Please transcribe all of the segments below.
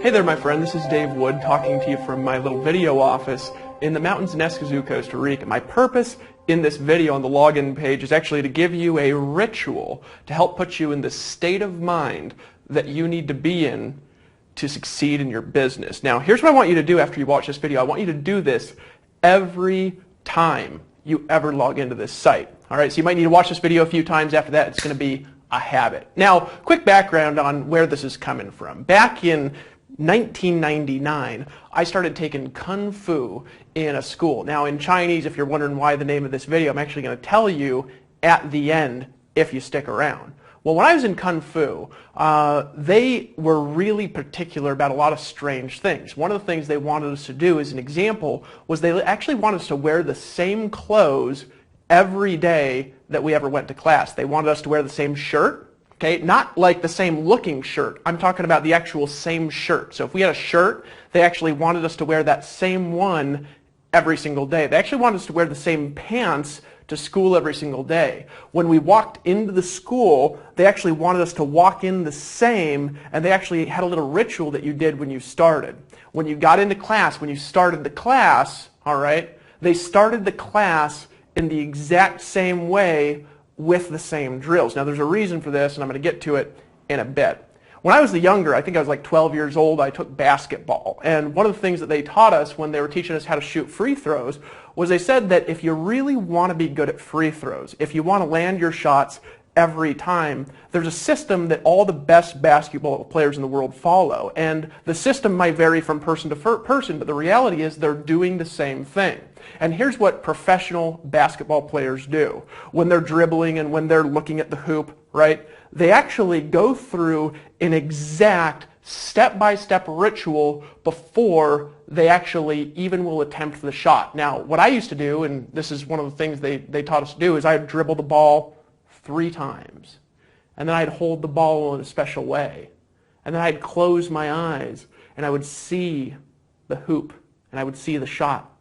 Hey there, my friend. This is Dave Wood talking to you from my little video office in the mountains in Escazú, Costa Rica. My purpose in this video on the login page is actually to give you a ritual to help put you in the state of mind that you need to be in to succeed in your business. Now, here's what I want you to do after you watch this video. I want you to do this every time you ever log into this site. All right, so you might need to watch this video a few times. After that, it's going to be a habit. Now, quick background on where this is coming from. Back in 1999, I started taking Kung Fu in a school. Now, in Chinese, if you're wondering why the name of this video, I'm actually going to tell you at the end if you stick around. Well, when I was in Kung Fu, they were really particular about a lot of strange things. One of the things they wanted us to do, as an example, was they actually wanted us to wear the same clothes every day that we ever went to class. They wanted us to wear the same shirt. Okay, not like the same looking shirt. I'm talking about the actual same shirt. So if we had a shirt, they actually wanted us to wear that same one every single day. They actually wanted us to wear the same pants to school every single day. When we walked into the school, they actually wanted us to walk in the same, and they actually had a little ritual that you did when you started. When you got into class, when you started the class, all right, they started the class in the exact same way with the same drills. Now, there's a reason for this, and I'm going to get to it in a bit. When I was younger, I think I was like 12 years old, I took basketball. And one of the things that they taught us when they were teaching us how to shoot free throws was they said that if you really want to be good at free throws, if you want to land your shots every time, there's a system that all the best basketball players in the world follow. And the system might vary from person to person, but the reality is they're doing the same thing. And here's what professional basketball players do. When they're dribbling and when they're looking at the hoop, right, they actually go through an exact step-by-step ritual before they actually even will attempt the shot. Now, what I used to do, and this is one of the things they taught us to do, is I'd dribble the ball 3 times. And then I'd hold the ball in a special way. And then I'd close my eyes and I would see the hoop and I would see the shot.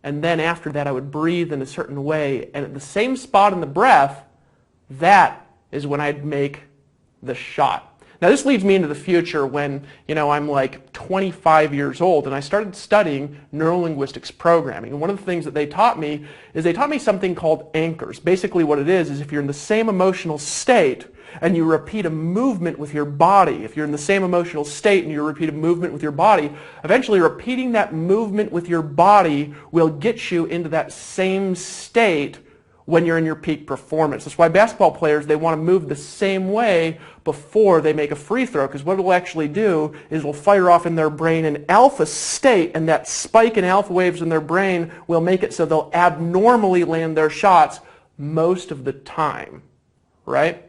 And then after that I would breathe in a certain way, and at the same spot in the breath, that is when I'd make the shot. Now, this leads me into the future when, I'm like 25 years old and I started studying neurolinguistics programming. And one of the things that they taught me is they taught me something called anchors. Basically what it is if you're in the same emotional state and you repeat a movement with your body, if you're in the same emotional state and you repeat a movement with your body, eventually repeating that movement with your body will get you into that same state when you're in your peak performance. That's why basketball players, they want to move the same way before they make a free throw, because what it'll actually do is it'll fire off in their brain an alpha state, and that spike in alpha waves in their brain will make it so they'll abnormally land their shots most of the time, right?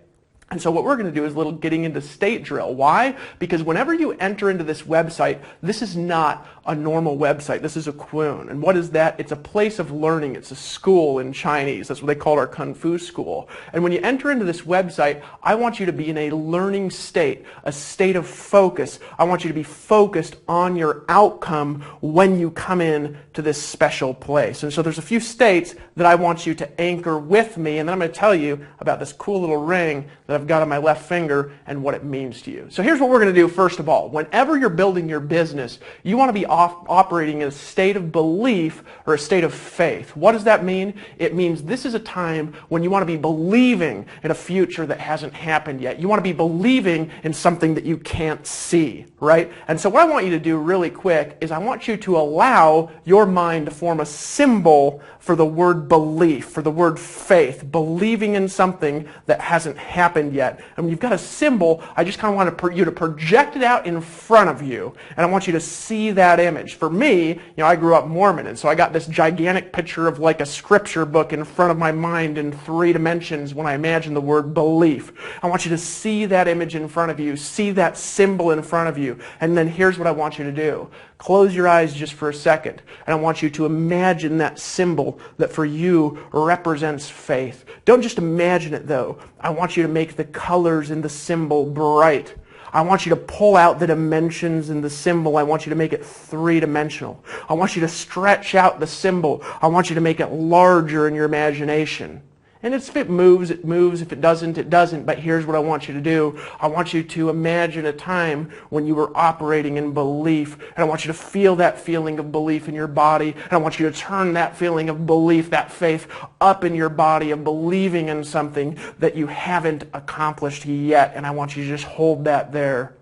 And so what we're going to do is a little getting into state drill. Why? Because whenever you enter into this website, this is not a normal website. This is a Kwun. And what is that? It's a place of learning. It's a school in Chinese. That's what they call our Kung Fu school. And when you enter into this website, I want you to be in a learning state, a state of focus. I want you to be focused on your outcome when you come in to this special place. And so there's a few states that I want you to anchor with me, and then I'm going to tell you about this cool little ring that I've got on my left finger and what it means to you. So here's what we're going to do first of all. Whenever you're building your business, you want to be operating in a state of belief or a state of faith. What does that mean? It means this is a time when you want to be believing in a future that hasn't happened yet. You want to be believing in something that you can't see, right? And so what I want you to do really quick is I want you to allow your mind to form a symbol for the word belief, for the word faith, believing in something that hasn't happened yet. And when you've got a symbol, I just kind of want you to project it out in front of you, and I want you to see that image. For me, I grew up Mormon, and so I got this gigantic picture of like a scripture book in front of my mind in 3 dimensions when I imagine the word belief. I want you to see that image in front of you, see that symbol in front of you, and then here's what I want you to do. Close your eyes just for a second, and I want you to imagine that symbol that for you represents faith. Don't just imagine it though. I want you to make the colors in the symbol bright. I want you to pull out the dimensions in the symbol. I want you to make it 3-dimensional. I want you to stretch out the symbol. I want you to make it larger in your imagination. And if it moves, it moves. If it doesn't, it doesn't. But here's what I want you to do. I want you to imagine a time when you were operating in belief. And I want you to feel that feeling of belief in your body. And I want you to turn that feeling of belief, that faith, up in your body of believing in something that you haven't accomplished yet. And I want you to just hold that there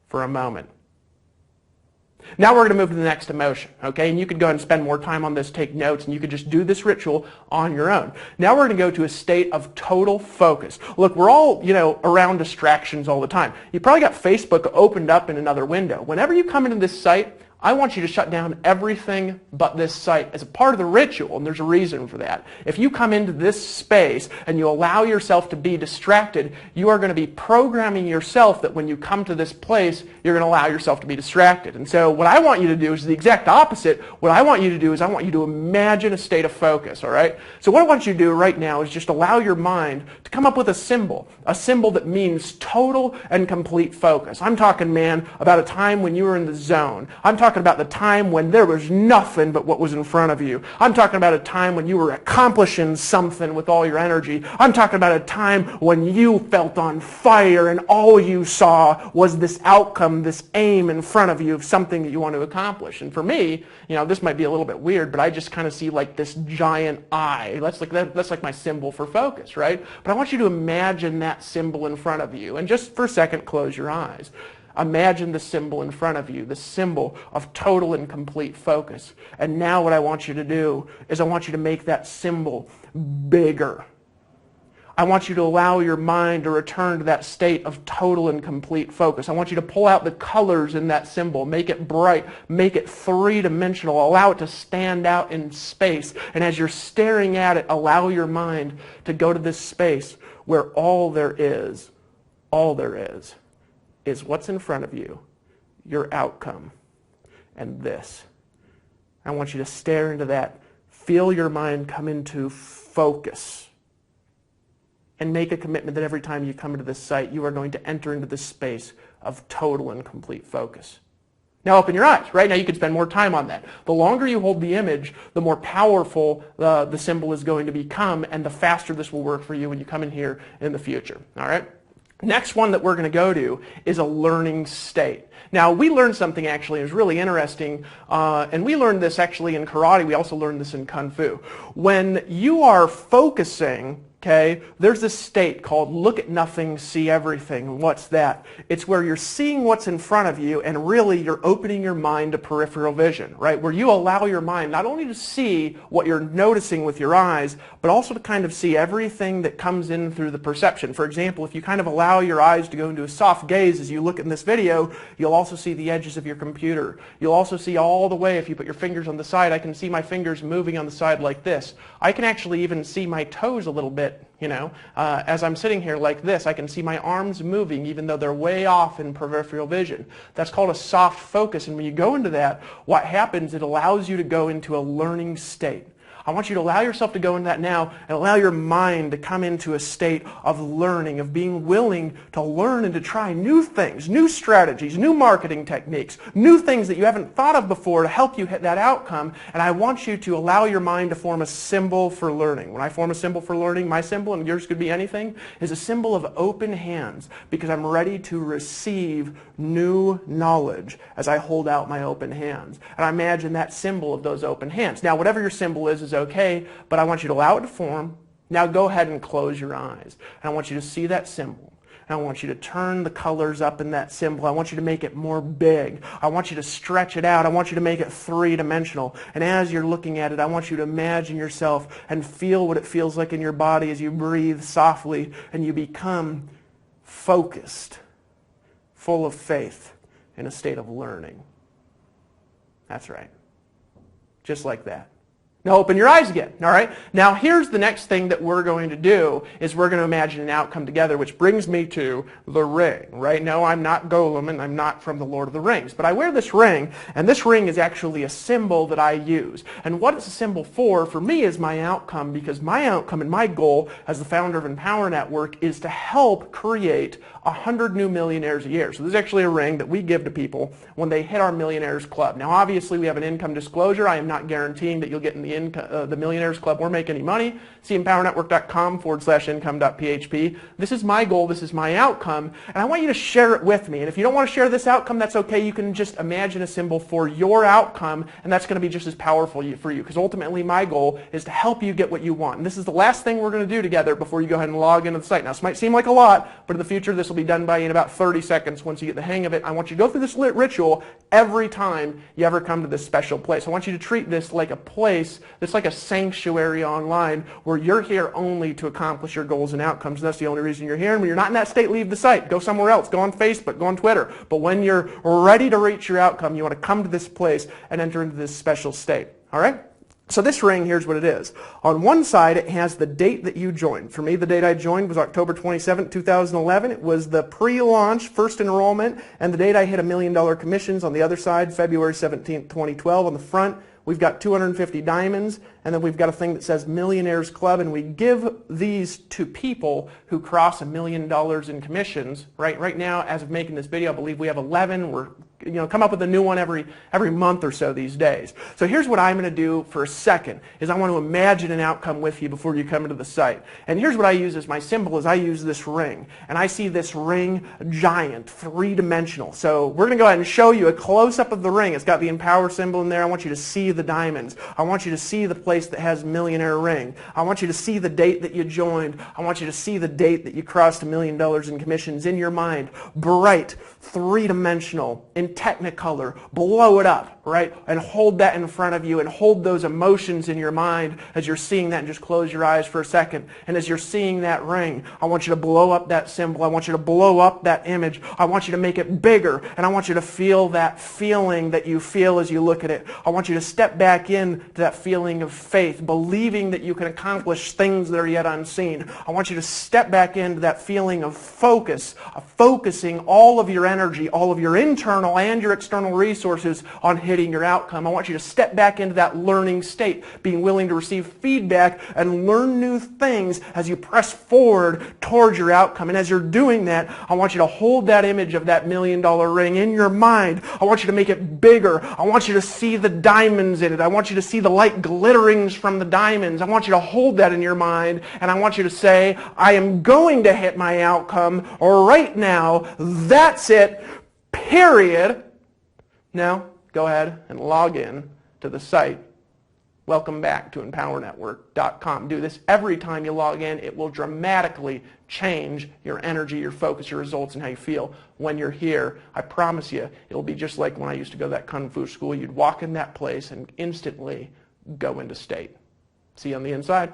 for a moment. Now we're going to move to the next emotion, okay? And you could go ahead and spend more time on this, take notes, and you could just do this ritual on your own. Now we're going to go to a state of total focus. Look, we're all, around distractions all the time. You probably got Facebook opened up in another window. Whenever you come into this site, I want you to shut down everything but this site as a part of the ritual, and there's a reason for that. If you come into this space and you allow yourself to be distracted, you are going to be programming yourself that when you come to this place, you're going to allow yourself to be distracted. And so what I want you to do is the exact opposite. What I want you to do is I want you to imagine a state of focus, all right? So what I want you to do right now is just allow your mind to come up with a symbol that means total and complete focus. I'm talking, man, about a time when you were in the zone. I'm talking about the time when there was nothing but what was in front of you. I'm talking about a time when you were accomplishing something with all your energy. I'm talking about a time when you felt on fire and all you saw was this outcome, this aim in front of you of something that you want to accomplish. And for me, this might be a little bit weird, but I just kind of see like this giant eye. That's like my symbol for focus, right? But I want you to imagine that symbol in front of you. And just for a second, close your eyes. Imagine the symbol in front of you, the symbol of total and complete focus. And now what I want you to do is I want you to make that symbol bigger. I want you to allow your mind to return to that state of total and complete focus. I want you to pull out the colors in that symbol, make it bright, make it three-dimensional, allow it to stand out in space. And as you're staring at it, allow your mind to go to this space where all there is what's in front of you, your outcome, and this. I want you to stare into that, feel your mind come into focus, and make a commitment that every time you come into this site, you are going to enter into this space of total and complete focus. Now open your eyes. Right now you could spend more time on that. The longer you hold the image, the more powerful the symbol is going to become, and the faster this will work for you when you come in here in the future. All right? Next one that we're going to go to is a learning state. Now, we learned something actually, it was really interesting, and we learned this actually in karate, we also learned this in kung fu. When you are focusing, okay, there's this state called look at nothing, see everything. What's that? It's where you're seeing what's in front of you and really you're opening your mind to peripheral vision, right? Where you allow your mind not only to see what you're noticing with your eyes, but also to kind of see everything that comes in through the perception. For example, if you kind of allow your eyes to go into a soft gaze as you look in this video, you'll also see the edges of your computer. You'll also see all the way, if you put your fingers on the side, I can see my fingers moving on the side like this. I can actually even see my toes a little bit. As I'm sitting here like this, I can see my arms moving even though they're way off in peripheral vision. That's called a soft focus, and when you go into that, what happens, it allows you to go into a learning state. I want you to allow yourself to go into that now and allow your mind to come into a state of learning, of being willing to learn and to try new things, new strategies, new marketing techniques, new things that you haven't thought of before to help you hit that outcome. And I want you to allow your mind to form a symbol for learning. When I form a symbol for learning, my symbol, and yours could be anything, is a symbol of open hands because I'm ready to receive new knowledge as I hold out my open hands. And I imagine that symbol of those open hands. Now, whatever your symbol is okay, but I want you to allow it to form. Now go ahead and close your eyes. And I want you to see that symbol. And I want you to turn the colors up in that symbol. I want you to make it more big. I want you to stretch it out. I want you to make it three-dimensional. And as you're looking at it, I want you to imagine yourself and feel what it feels like in your body as you breathe softly and you become focused, full of faith, in a state of learning. That's right. Just like that. Now open your eyes again, all right? Now here's the next thing that we're going to do is we're going to imagine an outcome together, which brings me to the ring, right? No, I'm not Golem and I'm not from the Lord of the Rings, but I wear this ring, and this ring is actually a symbol that I use. And what it's a symbol for me is my outcome, because my outcome and my goal as the founder of Empower Network is to help create 100 new millionaires a year. So this is actually a ring that we give to people when they hit our Millionaires Club. Now obviously we have an income disclosure. I am not guaranteeing that you'll get in the the Millionaires Club or make any money. cempowernetwork.com/income.php. This is my goal. This is my outcome. And I want you to share it with me. And if you don't want to share this outcome, that's okay. You can just imagine a symbol for your outcome, and that's going to be just as powerful for you, because ultimately my goal is to help you get what you want. And this is the last thing we're going to do together before you go ahead and log into the site. Now, this might seem like a lot, but in the future, this will be done by you in about 30 seconds once you get the hang of it. I want you to go through this ritual every time you ever come to this special place. I want you to treat this like a place that's like a sanctuary online where you're here only to accomplish your goals and outcomes. And that's the only reason you're here. And when you're not in that state, leave the site. Go somewhere else. Go on Facebook. Go on Twitter. But when you're ready to reach your outcome, you want to come to this place and enter into this special state. All right? So this ring, here's what it is. On one side, it has the date that you joined. For me, the date I joined was October 27, 2011. It was the pre-launch first enrollment, and the date I hit $1 million commissions. On the other side, February 17, 2012. On the front, we've got 250 diamonds, and then we've got a thing that says Millionaires Club, and we give these to people who cross $1 million in commissions. Right now, as of making this video, I believe we have 11. We're come up with a new one every month or so these days. So here's what I'm going to do for a second, is I want to imagine an outcome with you before you come into the site. And here's what I use as my symbol, is I use this ring. And I see this ring giant, three-dimensional. So we're going to go ahead and show you a close-up of the ring. It's got the Empower symbol in there. I want you to see the diamonds. I want you to see the place that has Millionaire Ring. I want you to see the date that you joined. I want you to see the date that you crossed $1 million in commissions in your mind. Bright, three-dimensional, in Technicolor. Blow it up, right? And hold that in front of you and hold those emotions in your mind as you're seeing that, and just close your eyes for a second. And as you're seeing that ring, I want you to blow up that symbol. I want you to blow up that image. I want you to make it bigger, and I want you to feel that feeling that you feel as you look at it. I want you to step back into that feeling of faith, believing that you can accomplish things that are yet unseen. I want you to step back into that feeling of focus, of focusing all of your energy, all of your internal and your external resources on hitting your outcome. I want you to step back into that learning state, being willing to receive feedback and learn new things as you press forward towards your outcome. And as you're doing that, I want you to hold that image of that $1 million ring in your mind. I want you to make it bigger. I want you to see the diamonds in it. I want you to see the light glitterings from the diamonds. I want you to hold that in your mind, and I want you to say, I am going to hit my outcome right now. That's it. Period. Now, go ahead and log in to the site. Welcome back to EmpowerNetwork.com. Do this every time you log in. It will dramatically change your energy, your focus, your results, and how you feel when you're here. I promise you, it'll be just like when I used to go to that Kung Fu school. You'd walk in that place and instantly go into state. See you on the inside.